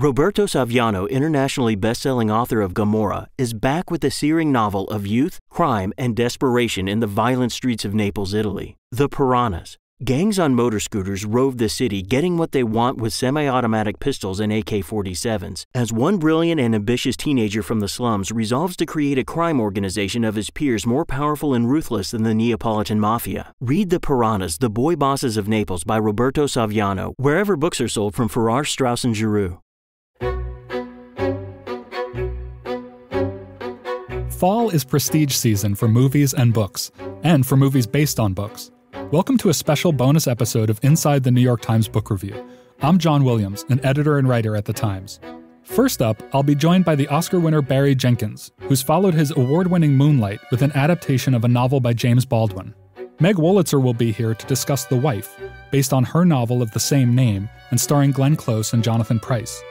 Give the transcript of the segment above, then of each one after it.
Roberto Saviano, internationally best-selling author of Gomorrah, is back with the searing novel of youth, crime, and desperation in the violent streets of Naples, Italy. The Piranhas. Gangs on motor scooters rove the city, getting what they want with semi-automatic pistols and AK-47s, as one brilliant and ambitious teenager from the slums resolves to create a crime organization of his peers more powerful and ruthless than the Neapolitan Mafia. Read The Piranhas, The Boy Bosses of Naples by Roberto Saviano, wherever books are sold from Farrar, Straus & Giroux. Fall is prestige season for movies and books, and for movies based on books. Welcome to a special bonus episode of Inside the New York Times Book Review. I'm John Williams, an editor and writer at The Times. First up, I'll be joined by the Oscar winner Barry Jenkins, who's followed his award-winning Moonlight with an adaptation of a novel by James Baldwin. Meg Wolitzer will be here to discuss The Wife, based on her novel of the same name and starring Glenn Close and Jonathan Pryce.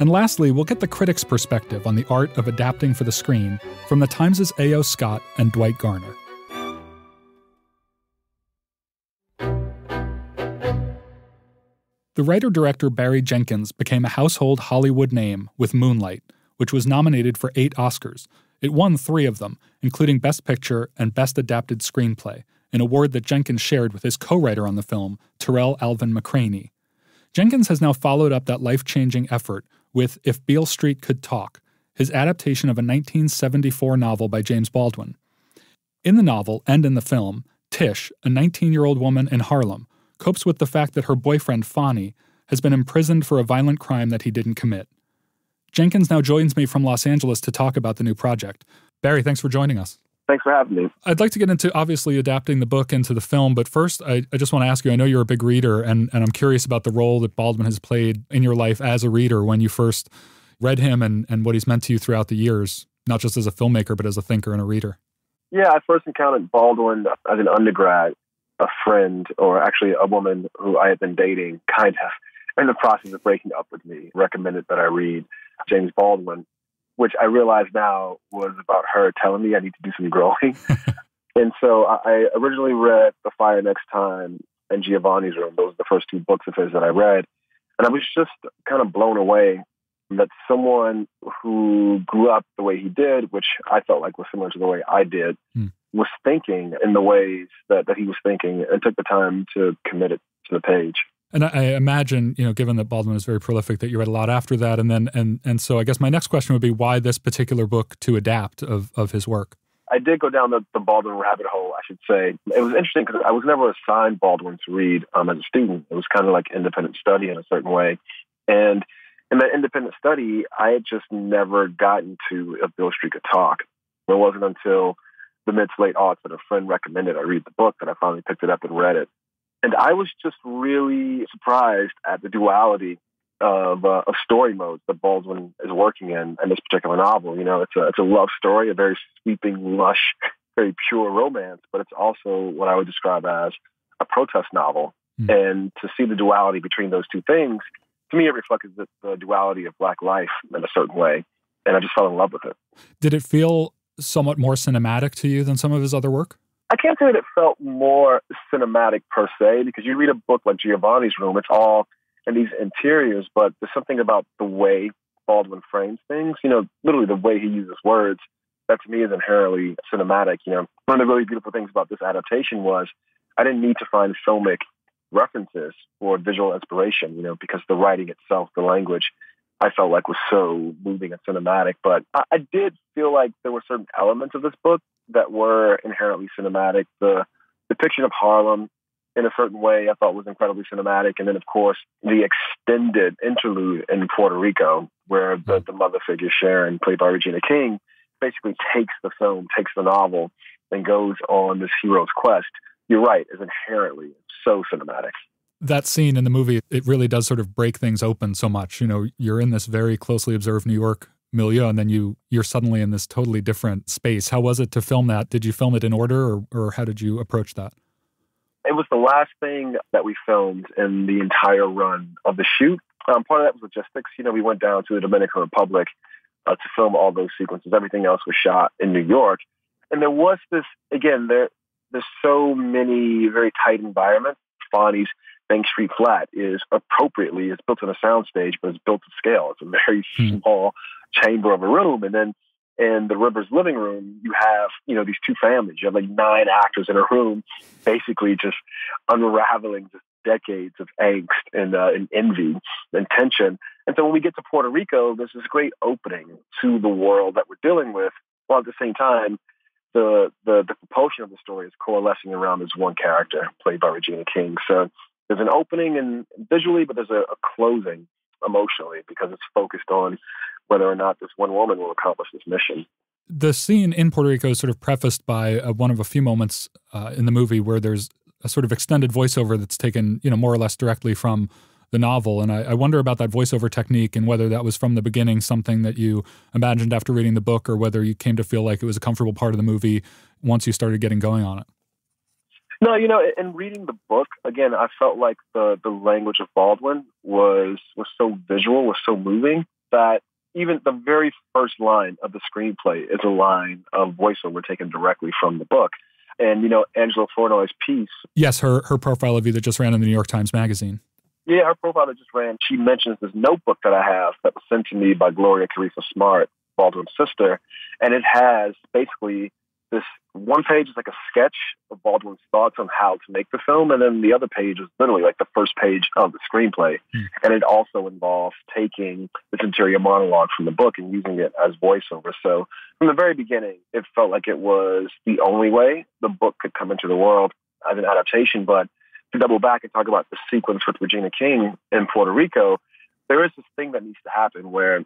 And lastly, we'll get the critic's perspective on the art of adapting for the screen from The Times' A.O. Scott and Dwight Garner. The writer-director Barry Jenkins became a household Hollywood name with Moonlight, which was nominated for 8 Oscars. It won 3 of them, including Best Picture and Best Adapted Screenplay, an award that Jenkins shared with his co-writer on the film, Terrell Alvin McCraney. Jenkins has now followed up that life-changing effort with If Beale Street Could Talk, his adaptation of a 1974 novel by James Baldwin. In the novel and in the film, Tish, a 19-year-old woman in Harlem, copes with the fact that her boyfriend, Fonnie, has been imprisoned for a violent crime that he didn't commit. Jenkins now joins me from Los Angeles to talk about the new project. Barry, thanks for joining us. Thanks for having me. I'd like to get into, obviously, adapting the book into the film, but first, I just want to ask you, I know you're a big reader, and I'm curious about the role that Baldwin has played in your life as a reader when you first read him and what he's meant to you throughout the years, not just as a filmmaker, but as a thinker and a reader. Yeah, I first encountered Baldwin as an undergrad. A friend, or actually a woman who I had been dating, kind of in the process of breaking up with me, recommended that I read James Baldwin, which I realize now was about her telling me I need to do some growing. And so I originally read The Fire Next Time and Giovanni's Room. Those were the first 2 books of his that I read. And I was just kind of blown away that someone who grew up the way he did, which I felt like was similar to the way I did, was thinking in the ways that he was thinking and took the time to commit it to the page. And I imagine, given that Baldwin is very prolific, that you read a lot after that. And then, and so I guess my next question would be, why this particular book to adapt of his work? I did go down the Baldwin rabbit hole, I should say. It was interesting because I was never assigned Baldwin to read as a student. It was kind of like independent study in a certain way. And in that independent study, I had just never gotten to If Beale Street Could Talk. It wasn't until the mid to late aughts that a friend recommended I read the book that I finally picked it up and read it. And I was just really surprised at the duality of story modes that Baldwin is working in this particular novel. It's a love story, a very sweeping, lush, very pure romance, but it's also what I would describe as a protest novel. And to see the duality between those two things, to me, it reflected the duality of Black life in a certain way. And I just fell in love with it. Did it feel somewhat more cinematic to you than some of his other work? I can't say that it felt more cinematic per se, because you read a book like Giovanni's Room, it's all in these interiors, but there's something about the way Baldwin frames things, literally the way he uses words, that to me is inherently cinematic. One of the really beautiful things about this adaptation was I didn't need to find filmic references for visual inspiration, because the writing itself, the language, I felt like was so moving and cinematic. But I did feel like there were certain elements of this book that were inherently cinematic. The depiction of Harlem in a certain way I thought was incredibly cinematic. And then, of course, the extended interlude in Puerto Rico, where the mother figure Sharon, played by Regina King, basically takes the film, takes the novel, and goes on this hero's quest. You're right, is inherently so cinematic. That scene in the movie, it really does sort of break things open so much. You're in this very closely observed New York milieu, and then you're suddenly in this totally different space. How was it to film that? Did you film it in order, or how did you approach that? It was the last thing that we filmed in the entire run of the shoot. Part of that was logistics. We went down to the Dominican Republic to film all those sequences. Everything else was shot in New York. And there was this, again, there's so many very tight environments. Fonnie's Bank Street Flat is appropriately, it's built on a soundstage, but it's built to scale. It's a very small chamber of a room. And then in the Rivers living room, you have, these two families. You have like 9 actors in a room, basically just unraveling just decades of angst and envy and tension. And so when we get to Puerto Rico, there's this great opening to the world that we're dealing with, while at the same time, the propulsion of the story is coalescing around this one character played by Regina King. So there's an opening and visually, but there's a closing emotionally, because it's focused on whether or not this one woman will accomplish this mission. The scene in Puerto Rico is sort of prefaced by one of a few moments in the movie where there's a sort of extended voiceover that's taken, more or less directly from the novel. And I wonder about that voiceover technique and whether that was from the beginning something that you imagined after reading the book, or whether you came to feel like it was a comfortable part of the movie once you started getting going on it. No, in reading the book, again, I felt like the language of Baldwin was so visual, was so moving, that even the very first line of the screenplay is a line of voiceover taken directly from the book. And, Angela Flournoy's piece. Yes, her profile of you that just ran in the New York Times Magazine. Yeah, her profile that just ran, she mentions this notebook that I have that was sent to me by Gloria Carifa Smart, Baldwin's sister. And it has basically this one page is like a sketch of Baldwin's thoughts on how to make the film. And then the other page is literally like the first page of the screenplay. And it also involves taking this interior monologue from the book and using it as voiceover. So from the very beginning, it felt like it was the only way the book could come into the world as an adaptation. But to double back and talk about the sequence with Regina King in Puerto Rico, there is this thing that needs to happen where,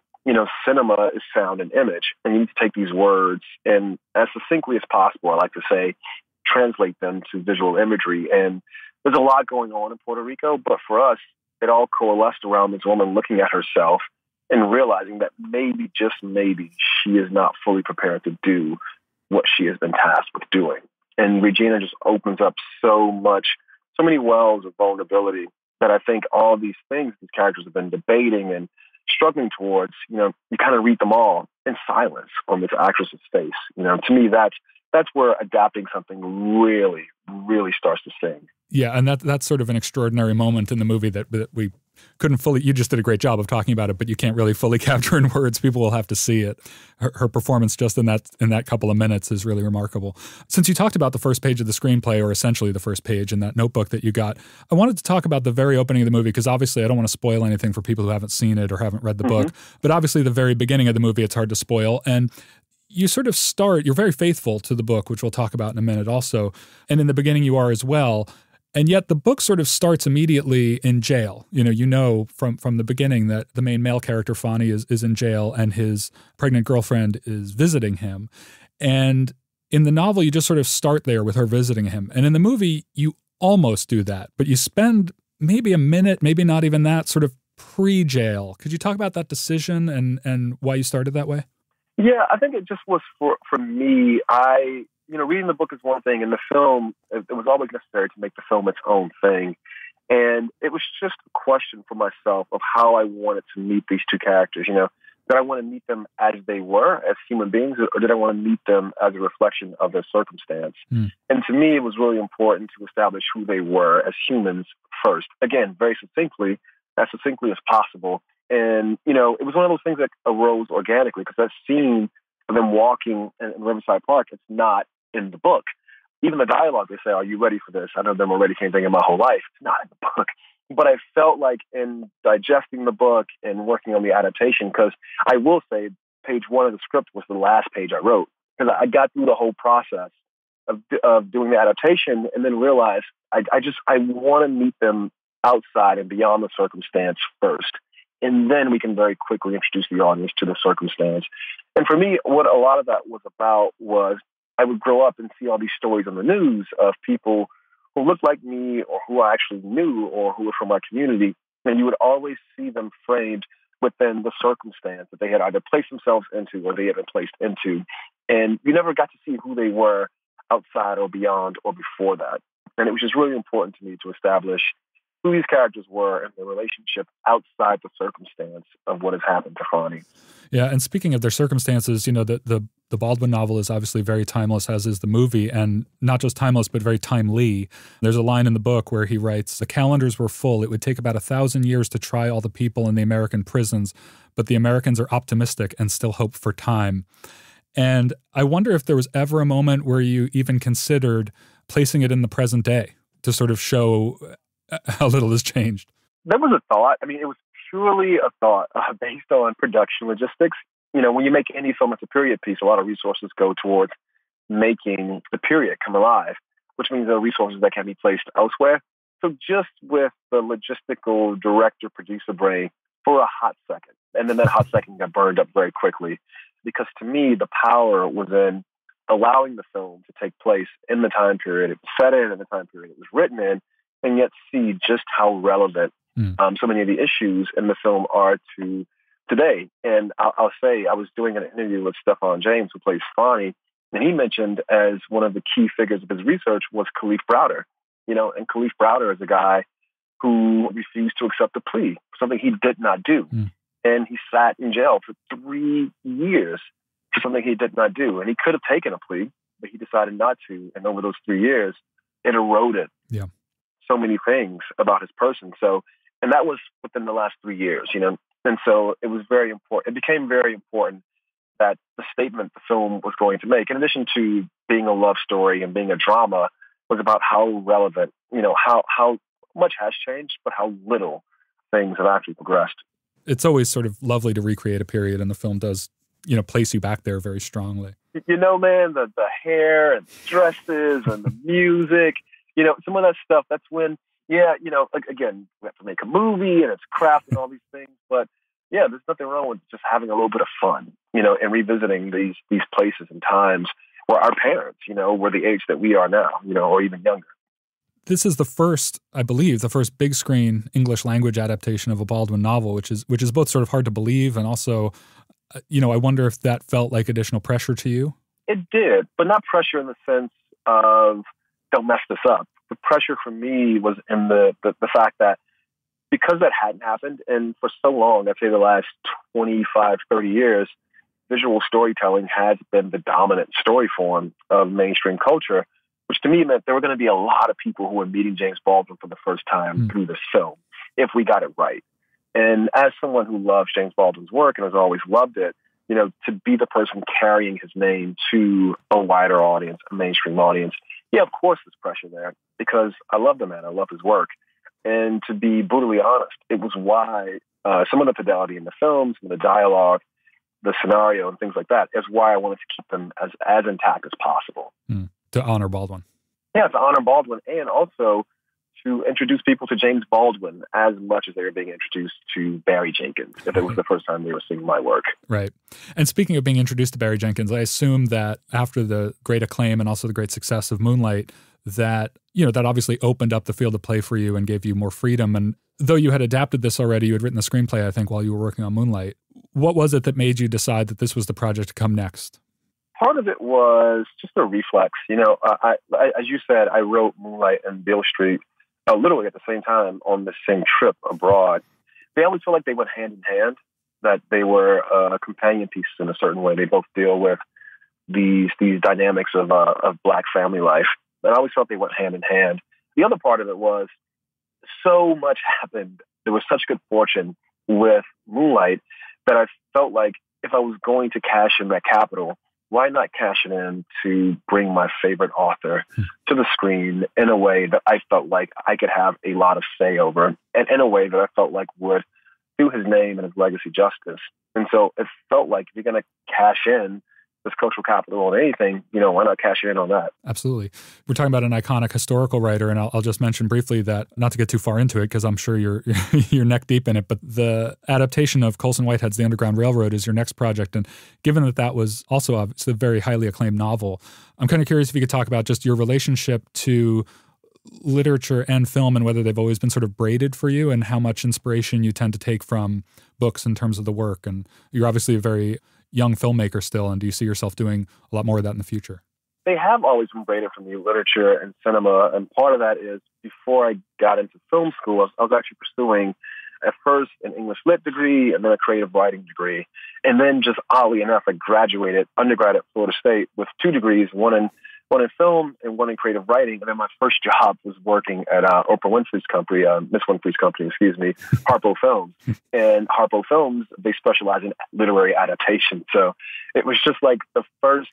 cinema is sound and image, and you need to take these words and as succinctly as possible, I like to say, translate them to visual imagery. And there's a lot going on in Puerto Rico, but for us, it all coalesced around this woman looking at herself and realizing that maybe, just maybe, she is not fully prepared to do what she has been tasked with doing. And Regina just opens up so many wells of vulnerability that I think all these things these characters have been debating and struggling towards, you kind of read them all in silence on this actress's face. To me, that's where adapting something really, really starts to sing. Yeah, and that's sort of an extraordinary moment in the movie that we couldn't fully, you just did a great job of talking about it, but you can't really fully capture in words. People will have to see it. Her performance just in that couple of minutes is really remarkable. Since you talked about the first page of the screenplay, or essentially the first page in that notebook that you got, I wanted to talk about the very opening of the movie, because obviously I don't want to spoil anything for people who haven't seen it or haven't read the book, but obviously the very beginning of the movie, it's hard to spoil. And you sort of start, you're very faithful to the book, which we'll talk about in a minute also. And in the beginning you are as well. And yet the book sort of starts immediately in jail. From the beginning that the main male character, Fonny, is in jail and his pregnant girlfriend is visiting him. And in the novel, you just sort of start there with her visiting him. And in the movie, you almost do that, but you spend maybe a minute, maybe not even that, sort of pre-jail. Could you talk about that decision and why you started that way? Yeah, I think it just was for me. Reading the book is one thing, and the film, it was always necessary to make the film its own thing. And it was just a question for myself of how I wanted to meet these two characters. Did I want to meet them as they were, as human beings, or did I want to meet them as a reflection of their circumstance? And to me, it was really important to establish who they were as humans first. Again, very succinctly, as succinctly as possible. And, it was one of those things that arose organically, because that scene of them walking in Riverside Park, it's not in the book. Even the dialogue, they say, "Are you ready for this?" I know them already, can't think of my whole life. It's not in the book. But I felt like in digesting the book and working on the adaptation, because I will say page 1 of the script was the last page I wrote, because I got through the whole process of doing the adaptation and then realized I want to meet them outside and beyond the circumstance first. And then we can very quickly introduce the audience to the circumstance. And for me, what a lot of that was about was I would grow up and see all these stories on the news of people who looked like me or who I actually knew or who were from my community. And you would always see them framed within the circumstance that they had either placed themselves into or they had been placed into. And you never got to see who they were outside or beyond or before that. And it was just really important to me to establish who these characters were and their relationship outside the circumstance of what has happened to Fonny. Yeah, and speaking of their circumstances, the Baldwin novel is obviously very timeless, as is the movie, and not just timeless, but very timely. There's a line in the book where he writes, "The calendars were full. It would take about 1,000 years to try all the people in the American prisons, but the Americans are optimistic and still hope for time." And I wonder if there was ever a moment where you even considered placing it in the present day to sort of show how little has changed. There was a thought. I mean, it was purely a thought based on production logistics. When you make any film that's a period piece, a lot of resources go towards making the period come alive, which means there are resources that can be placed elsewhere. So just with the logistical director-producer brain for a hot second, and then that hot second got burned up very quickly, because to me, the power was in allowing the film to take place in the time period it was set in and the time period it was written in, and yet see just how relevant so many of the issues in the film are to today. And I'll say, I was doing an interview with Stephan James, who plays Fonny, and he mentioned as one of the key figures of his research was Khalif Browder. And Khalif Browder is a guy who refused to accept a plea for something he did not do. And he sat in jail for 3 years for something he did not do. And he could have taken a plea, but he decided not to. And over those 3 years, it eroded so many things about his person. And that was within the last 3 years, And so it was very important. It became very important that the statement the film was going to make, in addition to being a love story and being a drama, was about how relevant, how much has changed, but how little things have actually progressed. It's always sort of lovely to recreate a period, and the film does, place you back there very strongly. Man, the hair and dresses and the music, some of that stuff, that's when, again, we have to make a movie and it's craft and all these things, but there's nothing wrong with just having a little bit of fun, and revisiting these places and times where our parents, were the age that we are now, or even younger. This is the first big screen English language adaptation of a Baldwin novel, which is both sort of hard to believe and also, I wonder if that felt like additional pressure to you. It did, but not pressure in the sense of don't mess this up. The pressure for me was in the fact that because that hadn't happened, and for so long, I'd say the last 25, 30 years, visual storytelling has been the dominant story form of mainstream culture, which to me meant there were going to be a lot of people who were meeting James Baldwin for the first time through this film, if we got it right. And as someone who loves James Baldwin's work and has always loved it, to be the person carrying his name to a wider audience, a mainstream audience, of course there's pressure there because I love the man, I love his work. And to be brutally honest, it was why some of the fidelity in the film, some of the dialogue, the scenario and things like that is why I wanted to keep them as intact as possible. To honor Baldwin. Yeah, to honor Baldwin, and also to introduce people to James Baldwin as much as they were being introduced to Barry Jenkins, if it was the first time they were seeing my work. Right. And speaking of being introduced to Barry Jenkins, I assume that after the great acclaim and also the great success of Moonlight, that, that obviously opened up the field of play for you and gave you more freedom. And though you had adapted this already, you had written the screenplay, I think, while you were working on Moonlight. What was it that made you decide that this was the project to come next? Part of it was just a reflex. I, as you said, I wrote Moonlight and Beale Street literally at the same time on the same trip abroad. They always feel like they went hand in hand, that they were companion pieces in a certain way. They both deal with these dynamics of Black family life. And I always felt they went hand in hand. The other part of it was so much happened. There was such good fortune with Moonlight that I felt like if I was going to cash in that capital, why not cash it in to bring my favorite author to the screen in a way that I felt like I could have a lot of say over, and in a way that I felt like would do his name and his legacy justice. And so it felt like if you're going to cash in this cultural capital on anything, why not cash in on that? Absolutely. We're talking about an iconic historical writer, and I'll just mention briefly that, not to get too far into it, because I'm sure you're neck deep in it, but the adaptation of Colson Whitehead's The Underground Railroad is your next project. And given that was also obviously a very highly acclaimed novel, I'm kind of curious if you could talk about just your relationship to literature and film and whether they've always been sort of braided for you and how much inspiration you tend to take from books in terms of the work. And you're obviously a very young filmmaker still, and do you see yourself doing a lot more of that in the future? They have always been braided from me, literature and cinema, and part of that is before I got into film school, I was actually pursuing at first an English lit degree and then a creative writing degree. And then just oddly enough, I graduated undergrad at Florida State with 2 degrees, one in film and one in creative writing. And then my first job was working at Oprah Winfrey's company, Miss Winfrey's company, Harpo Films. And Harpo Films, they specialize in literary adaptation. So it was just like the first,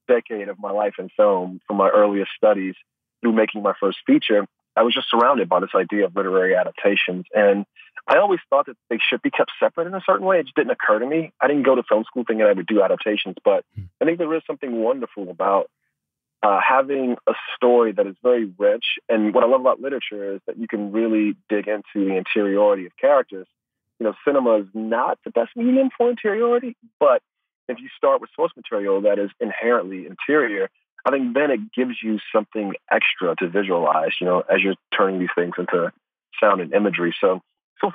decade of my life in film, from my earliest studies through making my first feature. I was just surrounded by this idea of literary adaptations. And I always thought that they should be kept separate in a certain way. It just didn't occur to me. I didn't go to film school thinking I would do adaptations, but I think there is something wonderful about having a story that is very rich. And what I love about literature is that you can really dig into the interiority of characters. Cinema is not the best medium for interiority, but if you start with source material that is inherently interior, I think then it gives you something extra to visualize, as you're turning these things into sound and imagery. So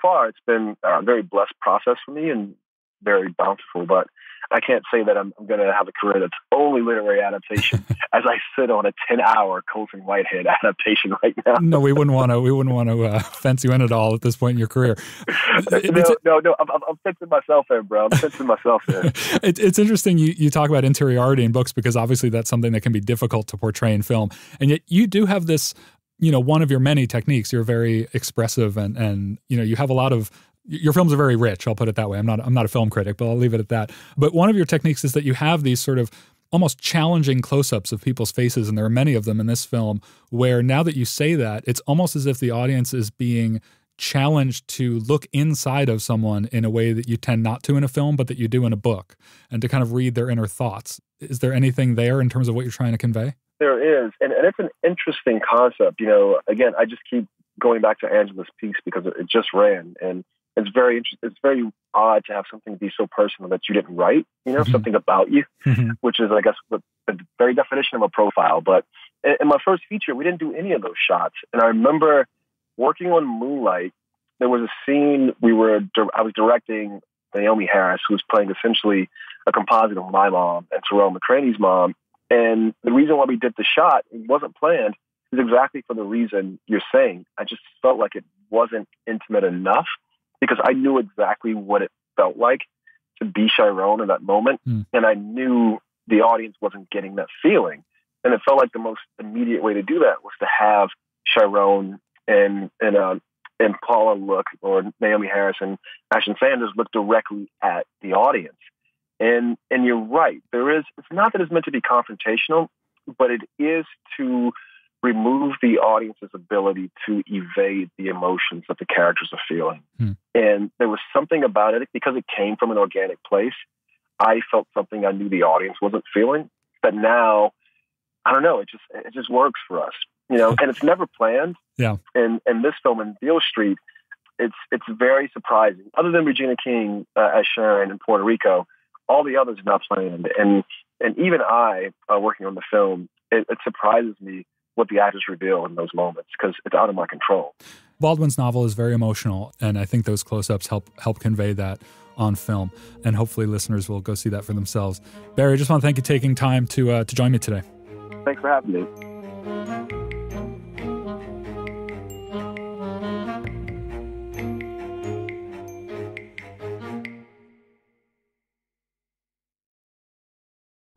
far, it's been a very blessed process for me and very bountiful, but I can't say that I'm going to have a career that's only literary adaptation as I sit on a 10-hour Colson Whitehead adaptation right now. No, we wouldn't want to fence you in at all at this point in your career. No, I'm fencing myself in, bro. I'm fencing myself in. It's interesting you talk about interiority in books, because obviously that's something that can be difficult to portray in film. And yet you do have this, one of your many techniques. You're very expressive and you have a lot of, your films are very rich. I'll put it that way. I'm not a film critic, but I'll leave it at that. But one of your techniques is that you have these sort of almost challenging close-ups of people's faces, and there are many of them in this film, where now that you say that, it's almost as if the audience is being challenged to look inside of someone in a way that you tend not to in a film, but that you do in a book, and to kind of read their inner thoughts. Is there anything there in terms of what you're trying to convey? There is, and it's an interesting concept. Again, I just keep going back to Angela's piece because it just ran, and it's very interesting. It's very odd to have something be so personal that you didn't write, something about you, which is, I guess, the very definition of a profile. But in my first feature, we didn't do any of those shots. And I remember working on Moonlight. There was a scene I was directing Naomi Harris, who was playing essentially a composite of my mom and Terrell McCraney's mom. And the reason why we did the shot, it wasn't planned, is exactly for the reason you're saying. I just felt like it wasn't intimate enough, because I knew exactly what it felt like to be Chiron in that moment. And I knew the audience wasn't getting that feeling. And it felt like the most immediate way to do that was to have Chiron and Paula look, or Naomi Harris and Ashton Sanders look directly at the audience. And you're right. It's not that it's meant to be confrontational, but it is to remove the audience's ability to evade the emotions that the characters are feeling. And there was something about it, because it came from an organic place. I felt something I knew the audience wasn't feeling, that now, I don't know, it just works for us, and it's never planned. Yeah. And this film in Beale Street, it's very surprising. Other than Regina King as Sharon in Puerto Rico, all the others are not planned. And even I, working on the film, it surprises me what the actors reveal in those moments, because it's out of my control. Baldwin's novel is very emotional, and I think those close-ups help convey that on film, and hopefully listeners will go see that for themselves. Barry, I just want to thank you for taking time to join me today. Thanks for having me.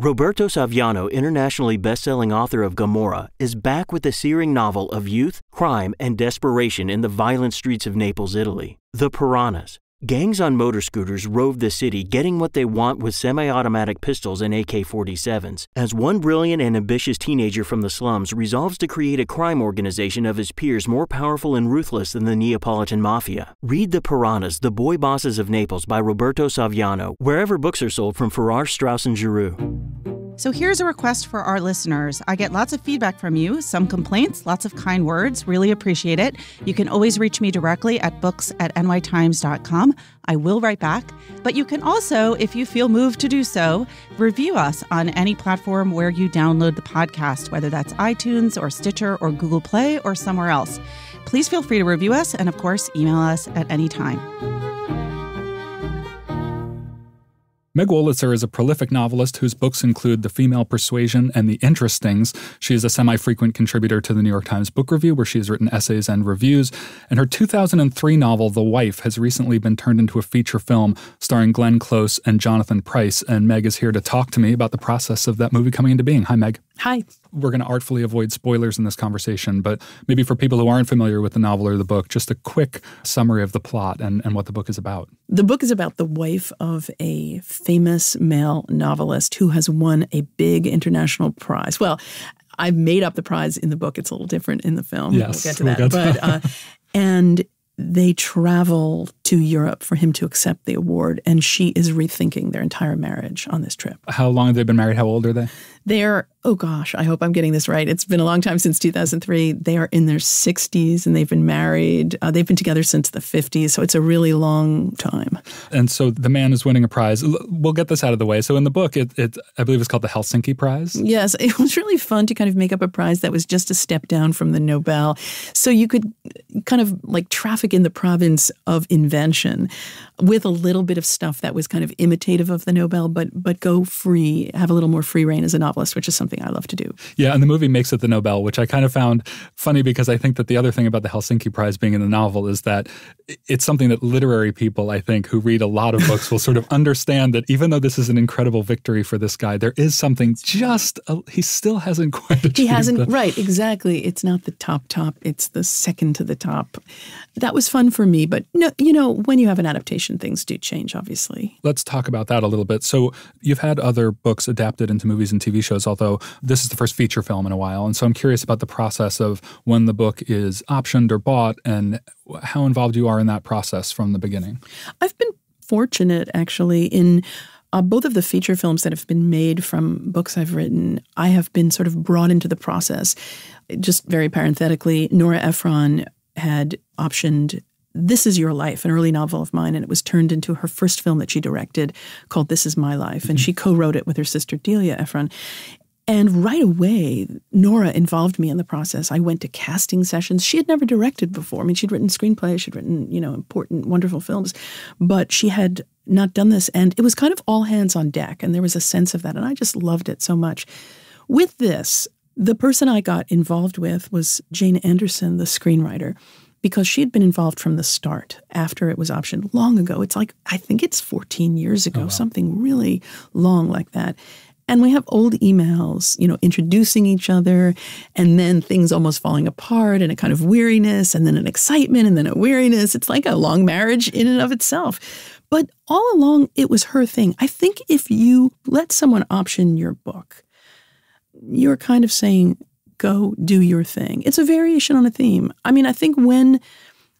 Roberto Saviano, internationally best-selling author of Gomorrah, is back with the searing novel of youth, crime, and desperation in the violent streets of Naples, Italy. The Piranhas. Gangs on motor scooters rove the city, getting what they want with semi-automatic pistols and AK-47s, as one brilliant and ambitious teenager from the slums resolves to create a crime organization of his peers more powerful and ruthless than the Neapolitan mafia. Read The Piranhas, The Boy Bosses of Naples by Roberto Saviano, wherever books are sold from Farrar, Straus & Giroux. So here's a request for our listeners. I get lots of feedback from you, some complaints, lots of kind words. Really appreciate it. You can always reach me directly at books@nytimes.com. I will write back. But you can also, if you feel moved to do so, review us on any platform where you download the podcast, whether that's iTunes or Stitcher or Google Play or somewhere else. Please feel free to review us and, of course, email us at any time. Meg Wolitzer is a prolific novelist whose books include The Female Persuasion and The Interestings. She is a semi-frequent contributor to the New York Times Book Review, where she has written essays and reviews. And her 2003 novel, The Wife, has recently been turned into a feature film starring Glenn Close and Jonathan Pryce. And Meg is here to talk to me about the process of that movie coming into being. Hi, Meg. Hi. We're going to artfully avoid spoilers in this conversation, but maybe for people who aren't familiar with the novel or the book, just a quick summary of the plot and what the book is about. The book is about the wife of a famous male novelist who has won a big international prize. Well, I've made up the prize in the book. It's a little different in the film. Yes, we'll get to that. And they travel to Europe for him to accept the award, and she is rethinking their entire marriage on this trip. How long have they been married? How old are they? They're, oh gosh, I hope I'm getting this right. It's been a long time since 2003. They are in their 60s, and they've been married. They've been together since the 50s, so it's a really long time. And so the man is winning a prize. We'll get this out of the way. So in the book, I believe it's called the Helsinki Prize. Yes, it was really fun to kind of make up a prize that was just a step down from the Nobel. So you could kind of like traffic in the province of invention with a little bit of stuff that was kind of imitative of the Nobel, but go free, have a little more free reign as a novelist, which is something I love to do. Yeah, and the movie makes it the Nobel, which I kind of found funny because I think that the other thing about the Helsinki Prize being in the novel is that it's something that literary people, I think, who read a lot of books will sort of understand that even though this is an incredible victory for this guy, there is something he still hasn't quite achieved. He hasn't, right, exactly. It's not the top, it's the second to the top. That was fun for me, but no, when you have an adaptation, things do change, obviously. Let's talk about that a little bit. So you've had other books adapted into movies and TV shows, although this is the first feature film in a while. And so I'm curious about the process of when the book is optioned or bought and how involved you are in that process from the beginning. I've been fortunate, actually, in both of the feature films that have been made from books I've written. I have been sort of brought into the process. Just very parenthetically, Nora Ephron had optioned This Is Your Life, an early novel of mine, and it was turned into her first film that she directed called This Is My Life, and she co-wrote it with her sister Delia Ephron. And right away, Nora involved me in the process. I went to casting sessions. She had never directed before. I mean, she'd written screenplays, she'd written, important, wonderful films, but she had not done this, and it was kind of all hands on deck, and there was a sense of that, and I just loved it so much. With this, the person I got involved with was Jane Anderson, the screenwriter, because she had been involved from the start after it was optioned long ago. It's like, I think it's 14 years ago, something really long like that. And we have old emails, introducing each other, and then things almost falling apart and a kind of weariness, and then an excitement, and then a weariness. It's like a long marriage in and of itself. But all along, it was her thing. I think if you let someone option your book, you're kind of saying, go do your thing. It's a variation on a theme. I mean, I think when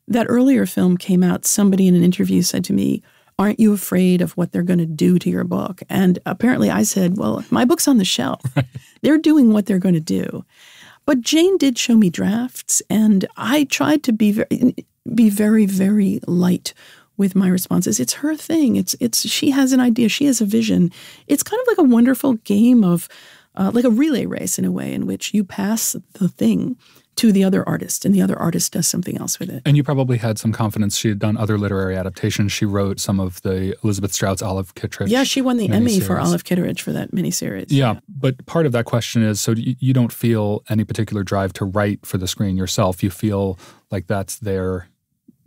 that earlier film came out, somebody in an interview said to me, aren't you afraid of what they're going to do to your book? And apparently I said, well, my book's on the shelf. Right. They're doing what they're going to do. But Jane did show me drafts, and I tried to be very, very light with my responses. It's her thing. She has an idea. She has a vision. It's kind of like a wonderful game of like a relay race in a way, in which you pass the thing to the other artist, and the other artist does something else with it. And you probably had some confidence. She had done other literary adaptations. She wrote some of the Elizabeth Strout's Olive Kitteridge. Yeah, she won the Emmy for Olive Kitteridge for that miniseries. Yeah, but part of that question is, so you don't feel any particular drive to write for the screen yourself. You feel like that's their...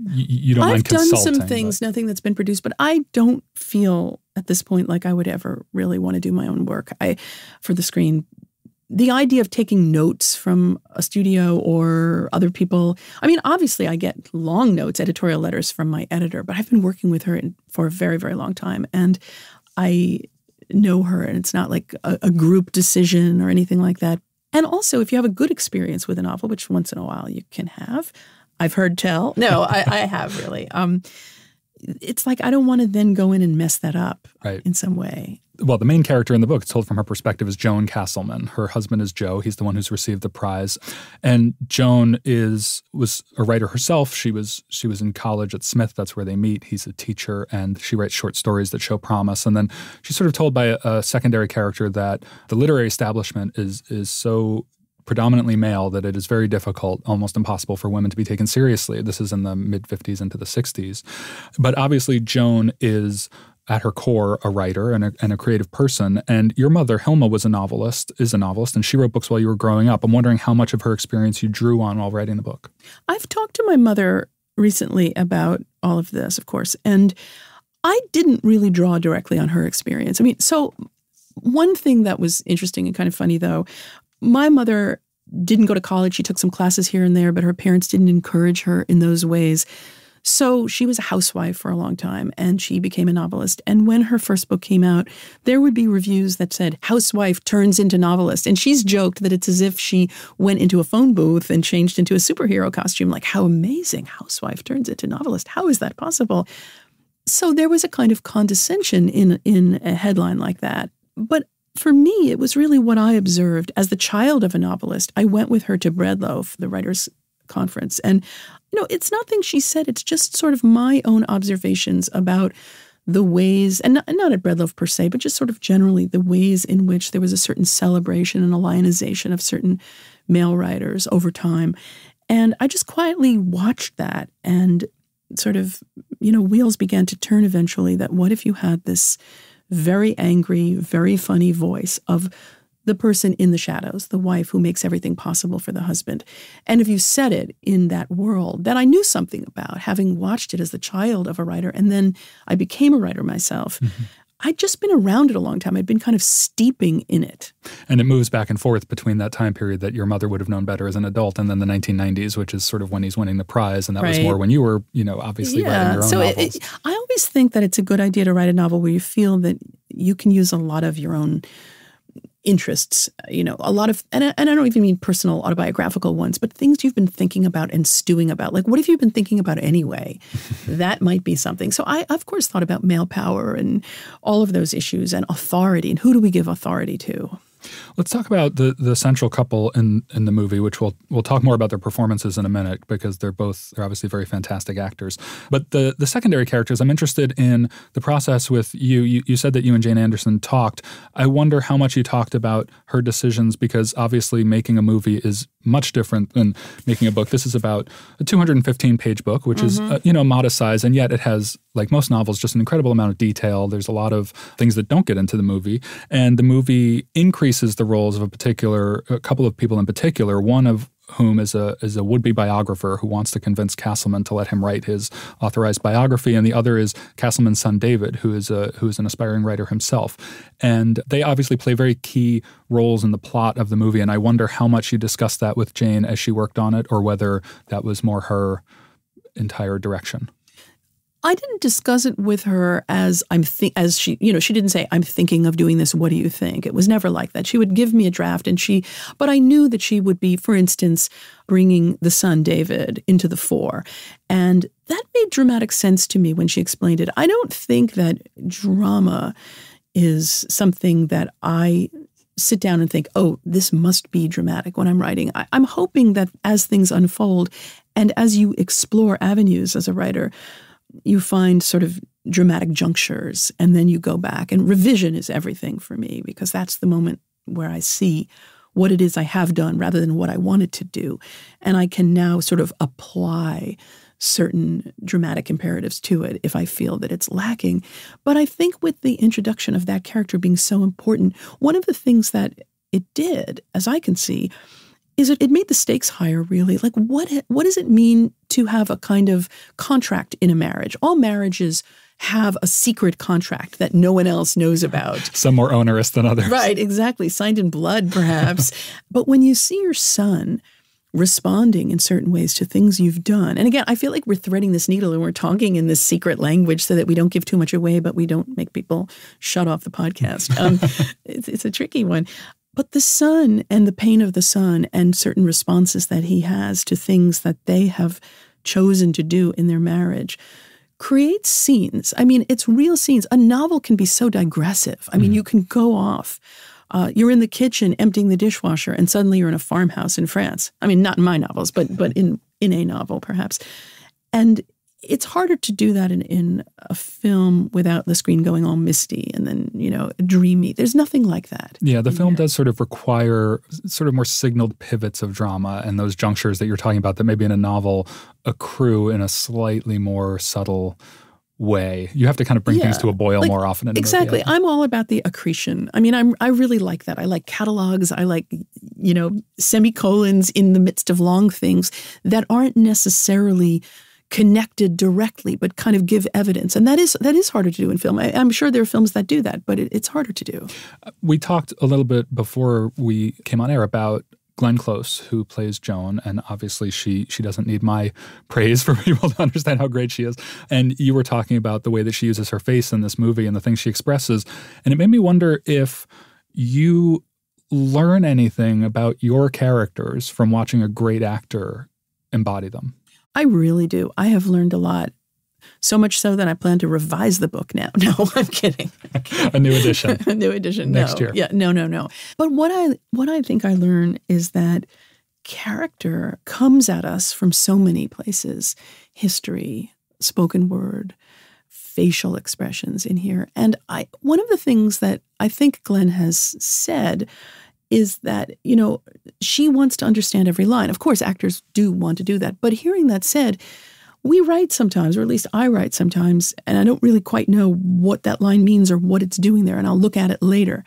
You don't mind consulting. I've done some things, nothing that's been produced, but I don't feel at this point like I would ever really want to do my own work for the screen. The idea of taking notes from a studio or other people, I mean, obviously I get long notes, editorial letters from my editor, but I've been working with her for a very, very long time, and I know her, and it's not like a group decision or anything like that. And also, if you have a good experience with a novel, which once in a while you can have, I've heard tell. No, I have really. It's like I don't want to then go in and mess that up in some way. Well, the main character in the book, it's told from her perspective, is Joan Castleman. Her husband is Joe. He's the one who's received the prize. And Joan was a writer herself. She was in college at Smith. That's where they meet. He's a teacher, and she writes short stories that show promise. And then she's sort of told by a secondary character that the literary establishment is so predominantly male that it is very difficult, almost impossible for women to be taken seriously. This is in the mid-50s into the 60s. But obviously Joan is at her core a writer and a creative person. And your mother, Hilma, is a novelist, and she wrote books while you were growing up. I'm wondering how much of her experience you drew on while writing the book. I've talked to my mother recently about all of this, of course, and I didn't really draw directly on her experience. I mean, so one thing that was interesting and kind of funny, though, my mother didn't go to college. She took some classes here and there, but her parents didn't encourage her in those ways. So she was a housewife for a long time, and she became a novelist. And when her first book came out, there would be reviews that said, housewife turns into novelist. And she's joked that it's as if she went into a phone booth and changed into a superhero costume. Like, how amazing, housewife turns into novelist. How is that possible? So there was a kind of condescension in a headline like that. But for me, it was really what I observed. As the child of a novelist, I went with her to Breadloaf, the writers' conference. And, it's nothing she said. It's just sort of my own observations about the ways, and not at Breadloaf per se, but just sort of generally the ways in which there was a certain celebration and a lionization of certain male writers over time. And I just quietly watched that, and sort of, wheels began to turn eventually, that what if you had this very angry, very funny voice of the person in the shadows, the wife who makes everything possible for the husband. And if you said it in that world that I knew something about, having watched it as the child of a writer, and then I became a writer myself, I'd just been around it a long time. I'd been kind of steeping in it. And it moves back and forth between that time period that your mother would have known better as an adult and then the 1990s, which is sort of when he's winning the prize. And that was more when you were, obviously writing your own novels. I always think that it's a good idea to write a novel where you feel that you can use a lot of your own interests, a lot of, and I don't even mean personal autobiographical ones, but things you've been thinking about and stewing about. Like, what have you been thinking about anyway? That might be something. So I, of course, thought about male power and all of those issues and authority, and who do we give authority to? Let's talk about the central couple in the movie, which we'll talk more about their performances in a minute because they're obviously very fantastic actors. But the secondary characters, I'm interested in the process with you. You said that you and Jane Anderson talked. I wonder how much you talked about her decisions, because obviously making a movie is much different than making a book. This is about a 215-page book, which is modest size, and yet it has, like most novels, just an incredible amount of detail. There's a lot of things that don't get into the movie, and the movie increases the roles of a couple of people in particular, one of whom is a would-be biographer who wants to convince Castleman to let him write his authorized biography, and the other is Castleman's son David, who is an aspiring writer himself. And they obviously play very key roles in the plot of the movie, and I wonder how much you discussed that with Jane as she worked on it, or whether that was more her entire direction. I didn't discuss it with her as she didn't say, I'm thinking of doing this. What do you think? It was never like that. She would give me a draft, but I knew that she would be, for instance, bringing the son David into the fore. And that made dramatic sense to me when she explained it. I don't think that drama is something that I sit down and think, oh, this must be dramatic when I'm writing. I'm hoping that as things unfold and as you explore avenues as a writer, you find sort of dramatic junctures, and then you go back. And revision is everything for me, because that's the moment where I see what it is I have done rather than what I wanted to do. And I can now sort of apply certain dramatic imperatives to it if I feel that it's lacking. But I think with the introduction of that character being so important, one of the things that it did, as I can see, is it made the stakes higher, really. Like, what does it mean to have a kind of contract in a marriage? All marriages have a secret contract that no one else knows about. Some more onerous than others. Right, exactly. Signed in blood, perhaps. But when you see your son responding in certain ways to things you've done, and again, I feel like we're threading this needle and we're talking in this secret language so that we don't give too much away, but we don't make people shut off the podcast. It's a tricky one. But the son and the pain of the son and certain responses that he has to things that they have chosen to do in their marriage creates scenes. I mean, it's real scenes. A novel can be so digressive. I mean, you can go off. You're in the kitchen emptying the dishwasher and suddenly you're in a farmhouse in France. I mean, not in my novels, but in a novel perhaps. And it's harder to do that in a film without the screen going all misty and then, dreamy. There's nothing like that. Yeah, the film does sort of require sort of more signaled pivots of drama, and those junctures that you're talking about that maybe in a novel accrue in a slightly more subtle way. You have to kind of bring things to a boil more often in a exactly. movie. I'm all about the accretion. I mean, I really like that. I like catalogs. I like, semicolons in the midst of long things that aren't necessarily connected directly, but kind of give evidence. And that is harder to do in film. I'm sure there are films that do that, but it's harder to do. We talked a little bit before we came on air about Glenn Close, who plays Joan, and obviously she doesn't need my praise for people to understand how great she is. And you were talking about the way that she uses her face in this movie and the things she expresses. And it made me wonder if you learn anything about your characters from watching a great actor embody them. I really do. I have learned a lot. So much so that I plan to revise the book now. No, I'm kidding. A new edition. A new edition. Next year. Yeah, no. But what I think I learn is that character comes at us from so many places. History, spoken word, facial expressions in here. And one of the things that I think Glenn has said is that, she wants to understand every line. Of course, actors do want to do that. But hearing that said, we write sometimes, or at least I write sometimes, and I don't really quite know what that line means or what it's doing there, and I'll look at it later.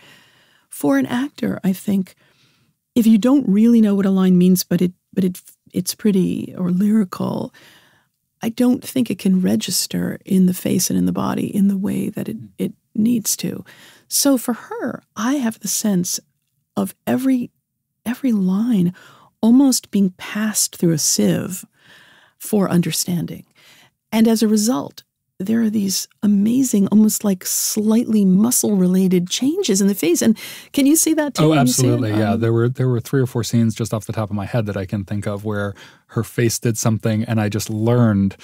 For an actor, I think, if you don't really know what a line means, but it's pretty or lyrical, I don't think it can register in the face and in the body in the way that it needs to. So for her, I have the sense of every line almost being passed through a sieve for understanding. And as a result, there are these amazing, almost like slightly muscle-related changes in the face. And can you see that too? Oh, absolutely. Yeah. There were 3 or 4 scenes just off the top of my head that I can think of where her face did something and I just learned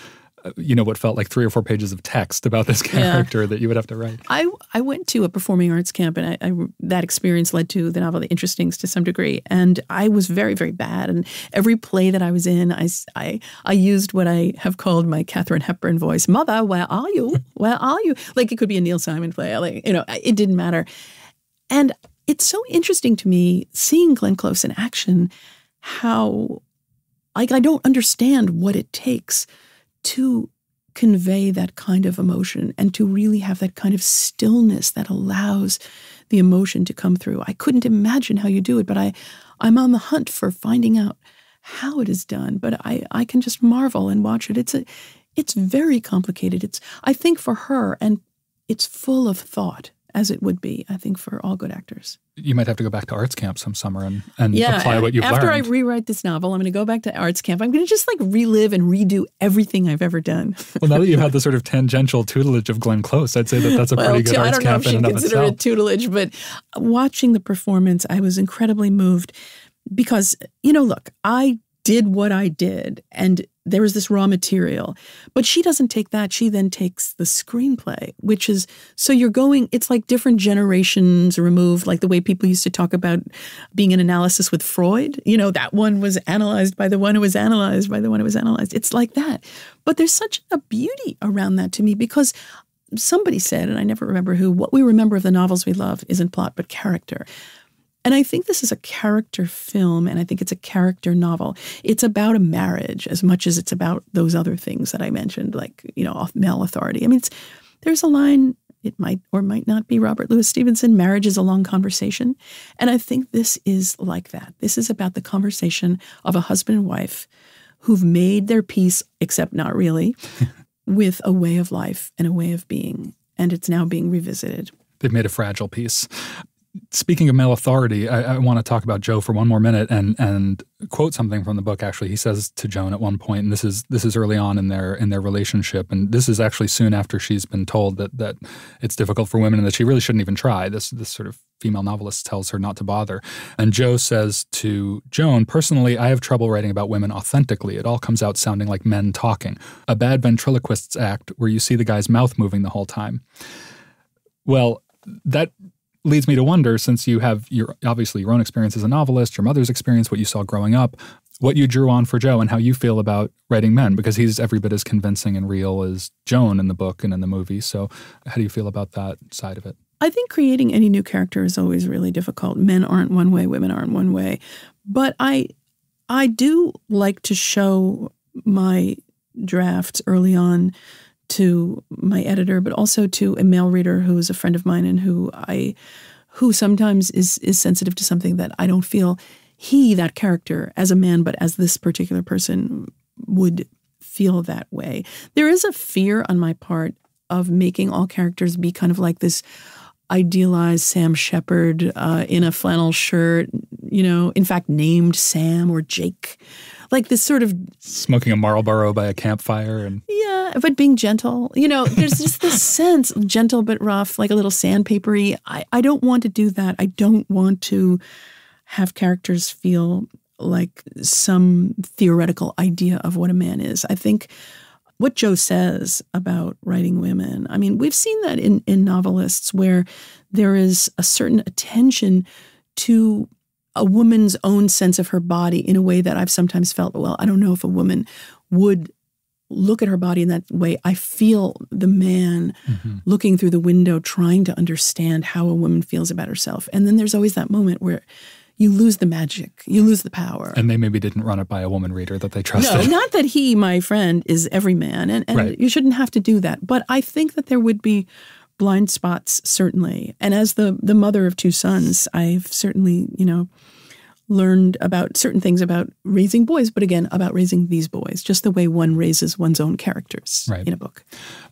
what felt like 3 or 4 pages of text about this character that you would have to write. I went to a performing arts camp, and that experience led to the novel The Interestings to some degree. And I was very, very bad. And every play that I was in, I used what I have called my Katharine Hepburn voice. Mother, where are you? Where are you? Like it could be a Neil Simon play. It didn't matter. And it's so interesting to me seeing Glenn Close in action, how I don't understand what it takes to convey that kind of emotion and to really have that kind of stillness that allows the emotion to come through. I couldn't imagine how you do it, but I'm on the hunt for finding out how it is done. But I can just marvel and watch it. It's very complicated. I think for her, and it's full of thought, as it would be, I think, for all good actors. You might have to go back to arts camp some summer and apply what you've learned. After I rewrite this novel, I'm going to go back to arts camp. I'm going to just relive and redo everything I've ever done. Well, now that you've had the sort of tangential tutelage of Glenn Close, I'd say that's a pretty good arts camp in and of itself. I don't know if she'd consider it tutelage, but watching the performance, I was incredibly moved because, look, I did what I did and there was this raw material, but she doesn't take that. She then takes the screenplay, which is, so it's like different generations removed, like the way people used to talk about being an analysis with Freud. That one was analyzed by the one who was analyzed by the one who was analyzed. It's like that. But there's such a beauty around that to me because somebody said, and I never remember who, what we remember of the novels we love isn't plot, but character. And I think this is a character film, and I think it's a character novel. It's about a marriage as much as it's about those other things that I mentioned, like, male authority. I mean, there's a line, it might or might not be Robert Louis Stevenson, marriage is a long conversation. And I think this is like that. This is about the conversation of a husband and wife who've made their peace, except not really, with a way of life and a way of being. And it's now being revisited. They've made a fragile peace. Speaking of male authority, I want to talk about Joe for one more minute and quote something from the book. Actually, he says to Joan at one point, and this is early on in their relationship, and this is actually soon after she's been told that it's difficult for women and that she really shouldn't even try. This sort of female novelist tells her not to bother. And Joe says to Joan, "Personally, I have trouble writing about women authentically. It all comes out sounding like men talking. A bad ventriloquist's act where you see the guy's mouth moving the whole time." Well, that leads me to wonder, since you have obviously your own experience as a novelist, your mother's experience, what you saw growing up, what you drew on for Joe and how you feel about writing men, because he's every bit as convincing and real as Joan in the book and in the movie. So how do you feel about that side of it? I think creating any new character is always really difficult. Men aren't one way, women aren't one way. But I do like to show my drafts early on to my editor, but also to a male reader who is a friend of mine and who sometimes is sensitive to something that I don't feel that character as a man, but as this particular person would feel that way. There is a fear on my part of making all characters be kind of like this idealized Sam Shepard in a flannel shirt, in fact, named Sam or Jake. Like this sort of... Smoking a Marlboro by a campfire. Yeah, but being gentle. There's just this sense of gentle but rough, like a little sandpapery. I don't want to do that. I don't want to have characters feel like some theoretical idea of what a man is. I think what Joe says about writing women, I mean, we've seen that in novelists where there is a certain attention to a woman's own sense of her body in a way that I've sometimes felt, well, I don't know if a woman would look at her body in that way. I feel the man looking through the window trying to understand how a woman feels about herself. And then there's always that moment where you lose the magic, you lose the power. And they maybe didn't run it by a woman reader that they trusted. No, not that he, my friend, is every man, and right. You shouldn't have to do that. But I think that there would be blind spots, certainly. And as the mother of two sons, I've certainly, learned about certain things about raising boys, but again, about raising these boys, just the way one raises one's own characters in a book.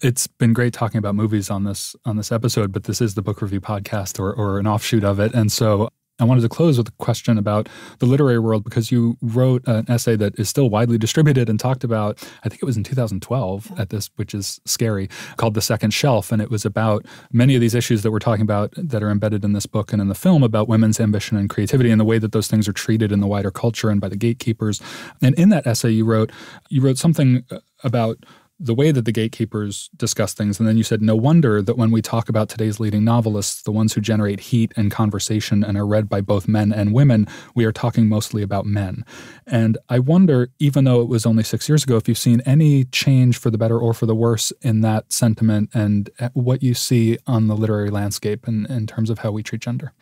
It's been great talking about movies on this episode, but this is the book review podcast or an offshoot of it. And so I wanted to close with a question about the literary world, because you wrote an essay that is still widely distributed and talked about, I think it was in 2012 at this, which is scary, called The Second Shelf. And it was about many of these issues that we're talking about that are embedded in this book and in the film about women's ambition and creativity and the way that those things are treated in the wider culture and by the gatekeepers. And in that essay, you wrote something about the way that the gatekeepers discuss things. And then you said, no wonder that when we talk about today's leading novelists, the ones who generate heat and conversation and are read by both men and women, we are talking mostly about men. And I wonder, even though it was only 6 years ago, if you've seen any change for the better or for the worse in that sentiment and what you see on the literary landscape in terms of how we treat gender.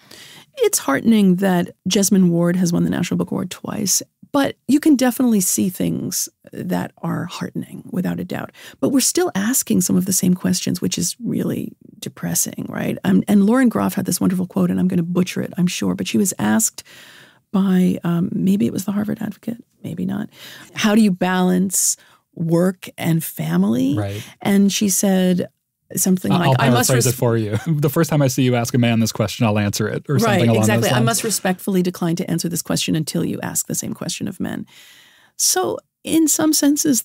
It's heartening that Jesmyn Ward has won the National Book Award twice. But you can definitely see things that are heartening, without a doubt. But we're still asking some of the same questions, which is really depressing, right? And Lauren Groff had this wonderful quote, and I'm going to butcher it, I'm sure, but she was asked by, maybe it was the Harvard Advocate, maybe not, how do you balance work and family? Right. And she said something like, I'll paraphrase it for you. The first time I see you ask a man this question, I'll answer it, or something along exactly. those lines. I must respectfully decline to answer this question until you ask the same question of men. So in some senses,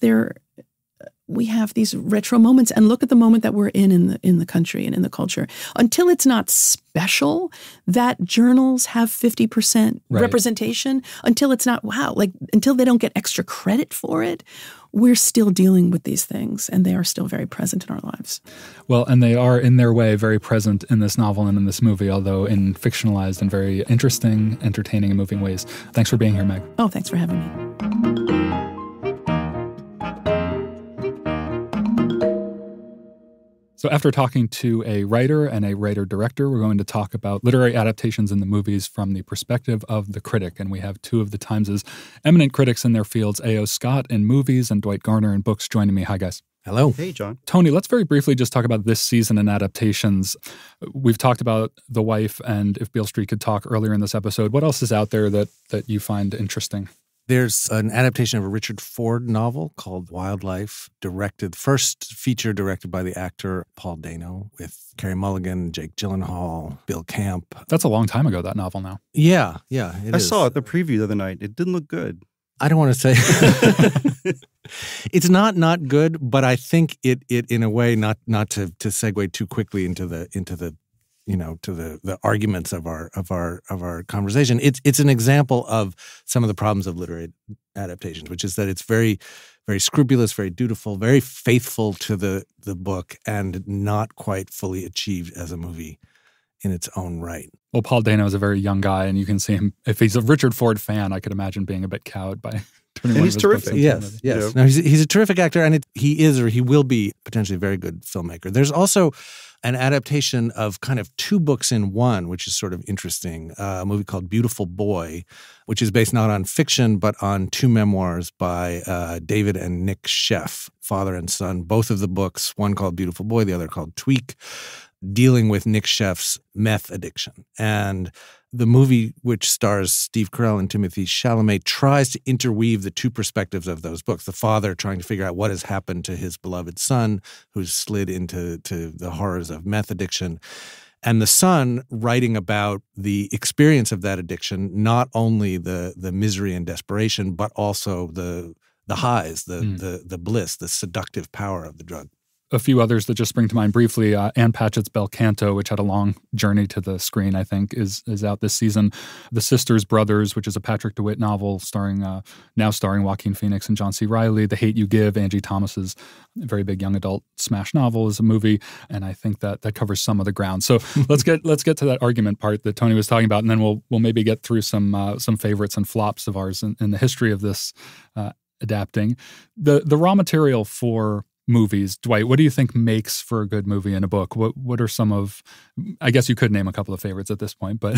we have these retro moments, and look at the moment that we're in the country and in the culture. Until it's not special that journals have 50% representation, until it's not, until they don't get extra credit for it, we're still dealing with these things, and they are still very present in our lives. Well, and they are, in their way, very present in this novel and in this movie, although in fictionalized and very interesting, entertaining, and moving ways. Thanks for being here, Meg. Oh, thanks for having me. So after talking to a writer and a writer-director, we're going to talk about literary adaptations in the movies from the perspective of the critic. And we have two of the Times' eminent critics in their fields, A.O. Scott in movies and Dwight Garner in books, joining me. Hi, guys. Hello. Hey, John. Tony, let's very briefly just talk about this season in adaptations. We've talked about The Wife and If Beale Street Could Talk earlier in this episode. What else is out there that you find interesting? There's an adaptation of a Richard Ford novel called Wildlife, first feature directed by the actor Paul Dano, with Carey Mulligan, Jake Gyllenhaal, Bill Camp. That's a long time ago, that novel now. Yeah, I saw it, the preview the other night. It didn't look good. I don't want to say it's not good, but I think it in a way, not to segue too quickly into the arguments of our conversation. It's an example of some of the problems of literary adaptations, which is that it's very, very scrupulous, very dutiful, very faithful to the book, and not quite fully achieved as a movie in its own right. Well, Paul Dano is a very young guy, and you can see him, if he's a Richard Ford fan, I could imagine being a bit cowed by turning And one he's of his books terrific. into a Yes, movie. yes. You know? No, he's a terrific actor, and he is, or he will be, potentially a very good filmmaker. There's also an adaptation of kind of two books in one, which is sort of interesting. A movie called Beautiful Boy, which is based not on fiction, but on two memoirs by David and Nick Sheff, father and son. Both of the books, one called Beautiful Boy, the other called Tweak, dealing with Nick Sheff's meth addiction. And the movie, which stars Steve Carell and Timothée Chalamet, tries to interweave the two perspectives of those books. The father trying to figure out what has happened to his beloved son, who's slid into the horrors of meth addiction, and the son writing about the experience of that addiction, not only the misery and desperation, but also the highs, the bliss, the seductive power of the drug. A few others that just spring to mind briefly. Ann Patchett's Bel Canto, which had a long journey to the screen, I think, is out this season. The Sisters Brothers, which is a Patrick DeWitt novel now starring Joaquin Phoenix and John C. Reilly. The Hate You Give, Angie Thomas's very big young adult smash novel, is a movie, and I think that covers some of the ground. So let's get to that argument part that Tony was talking about, and then we'll maybe get through some favorites and flops of ours in the history of this adapting. The raw material for movies, Dwight, what do you think makes for a good movie in a book? What are some of, I guess you could name a couple of favorites at this point, but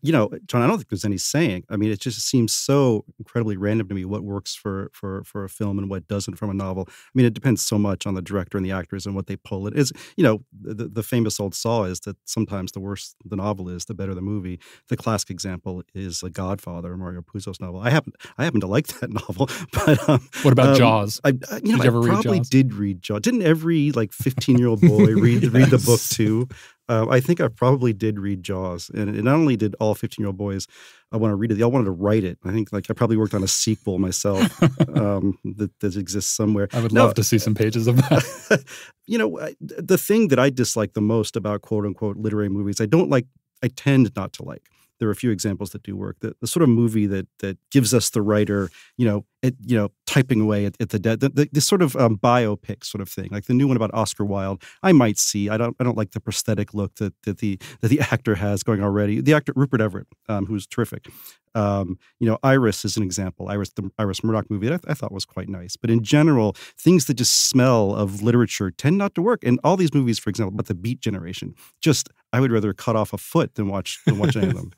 John, I don't think there's any saying. I mean, it just seems so incredibly random to me what works for a film and what doesn't from a novel. I mean, it depends so much on the director and the actors and what they pull. It is, the famous old saw is that sometimes the worse the novel is, the better the movie. The classic example is The Godfather, Mario Puzo's novel. I happen to like that novel, but what about Jaws? Did you ever read Jaws? Did read Jaws. Didn't every 15-year-old boy read the book too? I think I probably did read Jaws, and not only did all 15-year-old boys want to read it, they all wanted to write it. I think I probably worked on a sequel myself that exists somewhere. I would love to see some pages of that. The thing that I dislike the most about quote unquote literary movies, I tend not to like. There are a few examples that do work. The sort of movie that gives us the writer, typing away at the dead. The sort of biopic sort of thing, like the new one about Oscar Wilde. I might see. I don't like the prosthetic look that the actor has going already. The actor Rupert Everett, who's terrific. Iris is an example. The Iris Murdoch movie that I thought was quite nice. But in general, things that just smell of literature tend not to work. And all these movies, for example, about the Beat Generation, I would rather cut off a foot than watch any of them.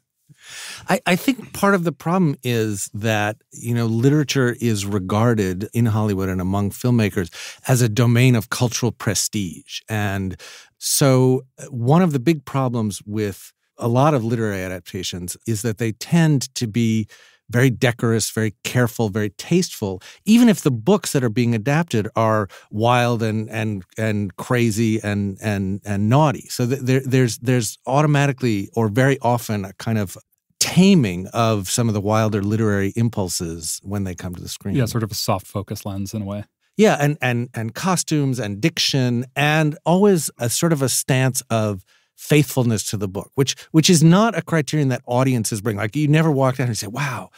I think part of the problem is that, literature is regarded in Hollywood and among filmmakers as a domain of cultural prestige. And so one of the big problems with a lot of literary adaptations is that they tend to be very decorous, very careful, very tasteful, even if the books that are being adapted are wild and crazy and naughty. So there's automatically or very often a kind of taming of some of the wilder literary impulses when they come to the screen. Yeah, sort of a soft focus lens in a way. Yeah, and costumes and diction, and always a sort of a stance of faithfulness to the book, which is not a criterion that audiences bring. Like, you never walk out and say, wow,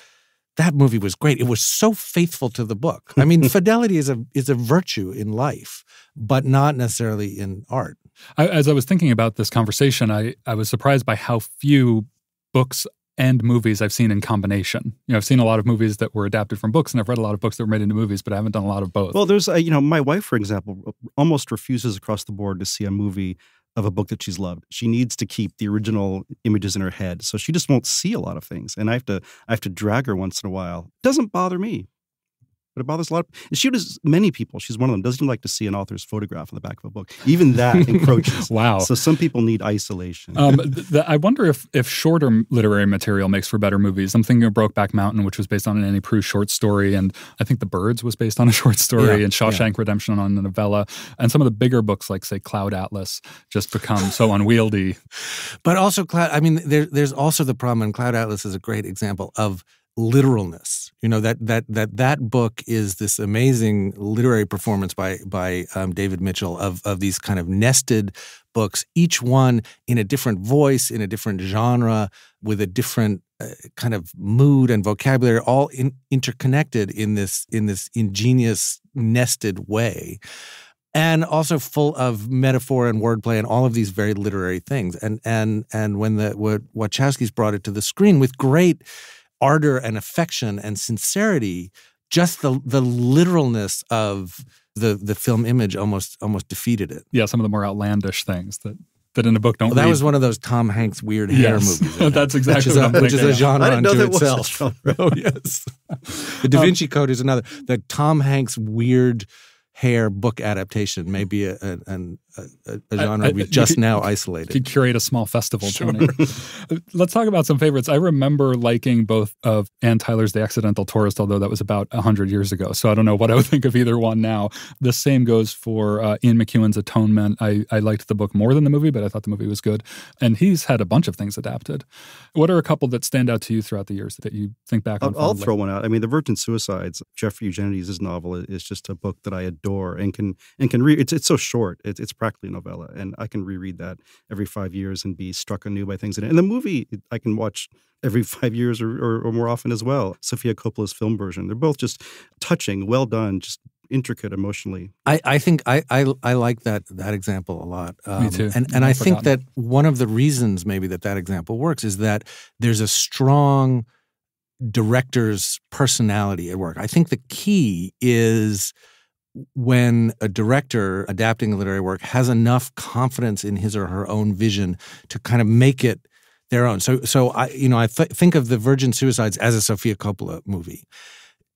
that movie was great. It was so faithful to the book. I mean, fidelity is a virtue in life, but not necessarily in art. As I was thinking about this conversation, I was surprised by how few books and movies I've seen in combination. I've seen a lot of movies that were adapted from books, and I've read a lot of books that were made into movies, but I haven't done a lot of both. Well, there's, my wife, for example, almost refuses across the board to see a movie of a book that she's loved. She needs to keep the original images in her head, so she just won't see a lot of things, and I have to drag her once in a while. It doesn't bother me, but it bothers a lot. She does. Many people, she's one of them, doesn't even like to see an author's photograph on the back of a book. Even that encroaches. Wow. So some people need isolation. I wonder if shorter literary material makes for better movies. I'm thinking of Brokeback Mountain, which was based on an Annie Proulx short story, and I think The Birds was based on a short story, and Shawshank Redemption on a novella. And some of the bigger books, like, say, Cloud Atlas, just become so unwieldy. But also, there's also the problem, and Cloud Atlas is a great example of literalness. That book is this amazing literary performance by David Mitchell of these kind of nested books, each one in a different voice, in a different genre, with a different kind of mood and vocabulary, all interconnected in this ingenious nested way. And also full of metaphor and wordplay and all of these very literary things. And when the Wachowskis brought it to the screen with great ardor and affection and sincerity, just the literalness of the film image almost defeated it. Yeah, some of the more outlandish things that in the book don't That read. was one of those Tom Hanks weird hair movies. That's exactly what I'm which is thinking. a genre I didn't know unto that was a itself. genre. Oh, yes. The Da Vinci Code is another. The Tom Hanks weird hair book adaptation may be a genre we've just now isolated. Could curate a small festival, Tony. Let's talk about some favorites. I remember liking both of Ann Tyler's The Accidental Tourist, although that was about 100 years ago. So I don't know what I would think of either one now. The same goes for Ian McEwan's Atonement. I liked the book more than the movie, but I thought the movie was good. And he's had a bunch of things adapted. What are a couple that stand out to you throughout the years that you think back on? I'll throw one out. I mean, The Virgin Suicides, Jeffrey Eugenides' novel, is just a book that I adore and can read. It's so short. It's practically a novella, and I can reread that every 5 years and be struck anew by things in it. And the movie I can watch every 5 years or more often as well. Sofia Coppola's film version. They're both just touching, well done, just intricate emotionally. I think I like that example a lot. Me too. And I think that one of the reasons maybe that example works is that there's a strong director's personality at work. I think the key is when a director adapting a literary work has enough confidence in his or her own vision to kind of make it their own. So I think of The Virgin Suicides as a Sofia Coppola movie.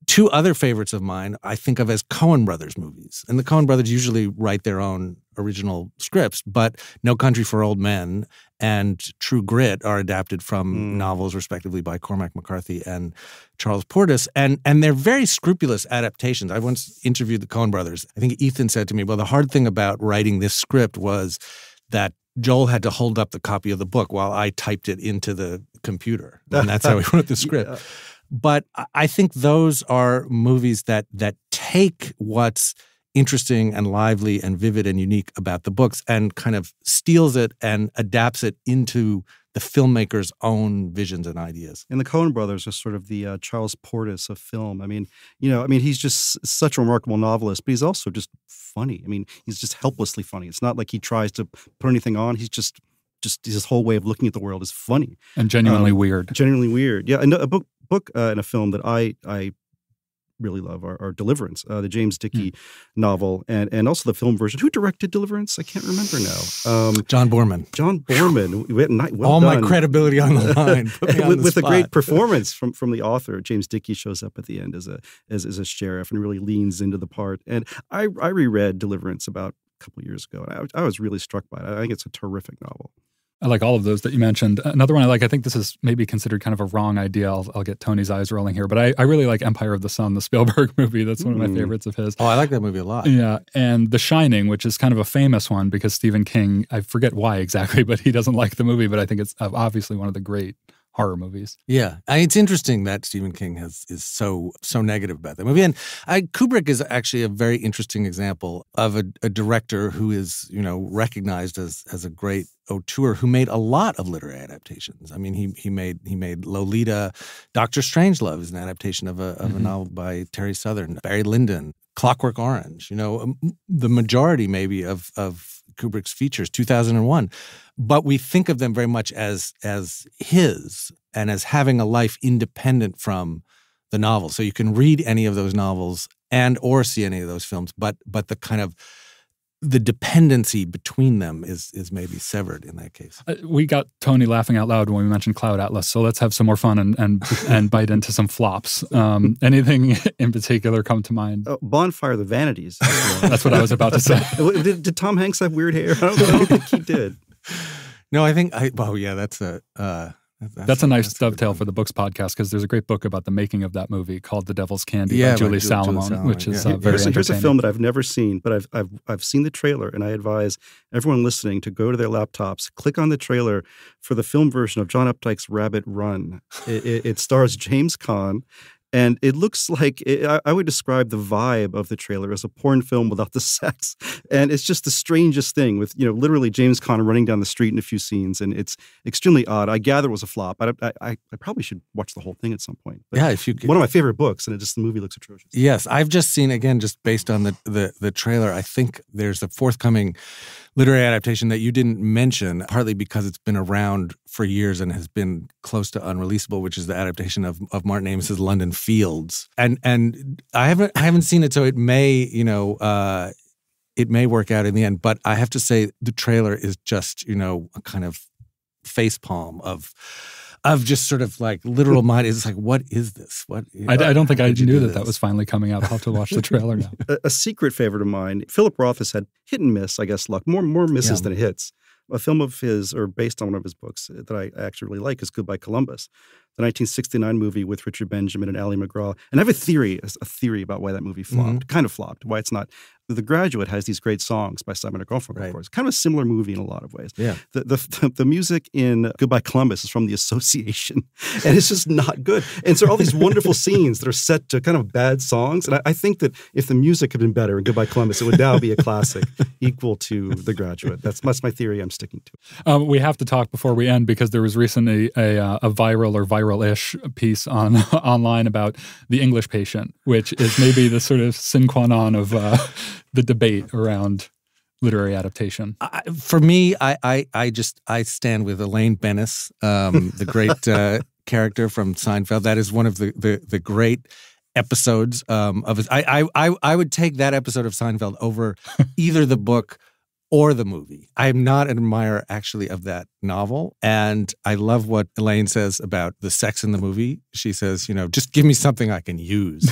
Two other favorites of mine I think of as Coen Brothers movies. And the Coen Brothers usually write their own original scripts, but No Country for Old Men and True Grit are adapted from novels respectively by Cormac McCarthy and Charles Portis. And they're very scrupulous adaptations. I once interviewed the Coen Brothers. I think Ethan said to me, well, the hard thing about writing this script was that Joel had to hold up the copy of the book while I typed it into the computer. And that's how he wrote the script. Yeah. But I think those are movies that take what's interesting and lively and vivid and unique about the books and kind of steals it and adapts it into the filmmaker's own visions and ideas. And the Coen Brothers are sort of the Charles Portis of film. I mean, he's just such a remarkable novelist, but he's also just funny. I mean, he's just helplessly funny. It's not like he tries to put anything on. He's just his whole way of looking at the world is funny and genuinely weird. Genuinely weird, yeah. And a book and a film that I really love are Deliverance, the James Dickey novel, and also the film version. Who directed Deliverance? I can't remember now. John Boorman. Well my done. credibility on the line. Put me on with the a great performance from the author. James Dickey shows up at the end as a sheriff and really leans into the part. And I reread Deliverance about a couple of years ago, and I was really struck by it. I think it's a terrific novel. I like all of those that you mentioned. Another one I like, I think this is maybe considered kind of a wrong idea. I'll get Tony's eyes rolling here, but I really like Empire of the Sun, the Spielberg movie. That's one of my favorites of his. Oh, I like that movie a lot. Yeah, and The Shining, which is kind of a famous one because Stephen King, I forget why exactly, but he doesn't like the movie, but I think it's obviously one of the great horror movies. Yeah. It's interesting that Stephen King is so negative about that movie. And Kubrick is actually a very interesting example of a director who is, recognized as a great auteur who made a lot of literary adaptations. I mean, he made Lolita. Dr. Strangelove is an adaptation of a novel by Terry Southern. Barry Lyndon, Clockwork Orange, the majority maybe of Kubrick's features, 2001. But we think of them very much as his and as having a life independent from the novel. So you can read any of those novels and or see any of those films, but the kind of the dependency between them is maybe severed in that case. We got Tony laughing out loud when we mentioned Cloud Atlas, so let's have some more fun and bite into some flops. Anything in particular come to mind? Bonfire of the Vanities. That's what I was about to say. Did Tom Hanks have weird hair? I don't think he did. No, I think that's a nice dovetail for the books podcast because there's a great book about the making of that movie called The Devil's Candy by Julie Salomon, which is very entertaining. Here's a film that I've never seen, but I've seen the trailer, and I advise everyone listening to go to their laptops, click on the trailer for the film version of John Updike's Rabbit Run. It stars James Caan. And it looks like, I would describe the vibe of the trailer as a porn film without the sex. And it's just the strangest thing with, literally James Caan running down the street in a few scenes. And it's extremely odd. I gather it was a flop. I probably should watch the whole thing at some point. But yeah, if you could. One of my favorite books, and the movie looks atrocious. Yes, I've just seen, again, just based on the trailer, I think there's a forthcoming literary adaptation that you didn't mention, partly because it's been around for years and has been close to unreleasable, which is the adaptation of Martin Amis's London Fields. And I haven't seen it, so it may, it may work out in the end. But I have to say the trailer is just, a kind of facepalm of just sort of like literal mind. It's like, what is this? I don't think I knew that was finally coming out. I'll have to watch the trailer now. A secret favorite of mine, Philip Roth has had hit and miss, I guess, luck. More misses than hits. A film of his, or based on one of his books that I actually really like, is Goodbye Columbus, the 1969 movie with Richard Benjamin and Ali MacGraw. And I have a theory about why that movie flopped, kind of flopped, why it's not. The Graduate has these great songs by Simon & Garfunkel, of course. Kind of a similar movie in a lot of ways. Yeah. The music in Goodbye Columbus is from The Association, and it's just not good. And so all these wonderful scenes that are set to kind of bad songs. And I think that if the music had been better in Goodbye Columbus, it would now be a classic equal to The Graduate. That's my theory I'm sticking to. We have to talk before we end because there was recently a viral or viral-ish piece online about The English Patient, which is maybe the sort of sine qua non of the debate around literary adaptation. For me, I stand with Elaine Bennis, the great character from Seinfeld. That is one of the great episodes of his. I would take that episode of Seinfeld over either the book or the movie. I am not an admirer, actually, of that novel. And I love what Elaine says about the sex in the movie. She says, just give me something I can use.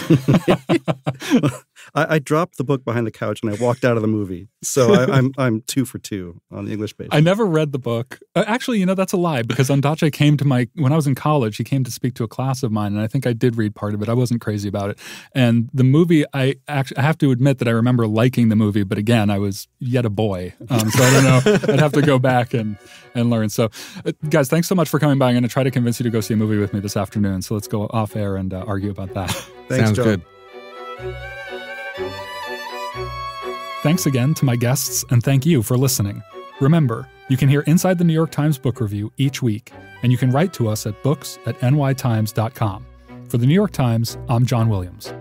I dropped the book behind the couch and I walked out of the movie. So I'm 2 for 2 on The English Patient. I never read the book. Actually, that's a lie because Ondaatje came to when I was in college, he came to speak to a class of mine, and I think I did read part of it. I wasn't crazy about it. And the movie, I have to admit that I remember liking the movie, but again, I was yet a boy. So I don't know. I'd have to go back and learn. So guys, thanks so much for coming by. I'm going to try to convince you to go see a movie with me this afternoon. So let's go off air and argue about that. Thanks, Sounds John. good. Thanks again to my guests, and thank you for listening. Remember, you can hear Inside the New York Times Book Review each week, and you can write to us at books@nytimes.com. For the New York Times, I'm John Williams.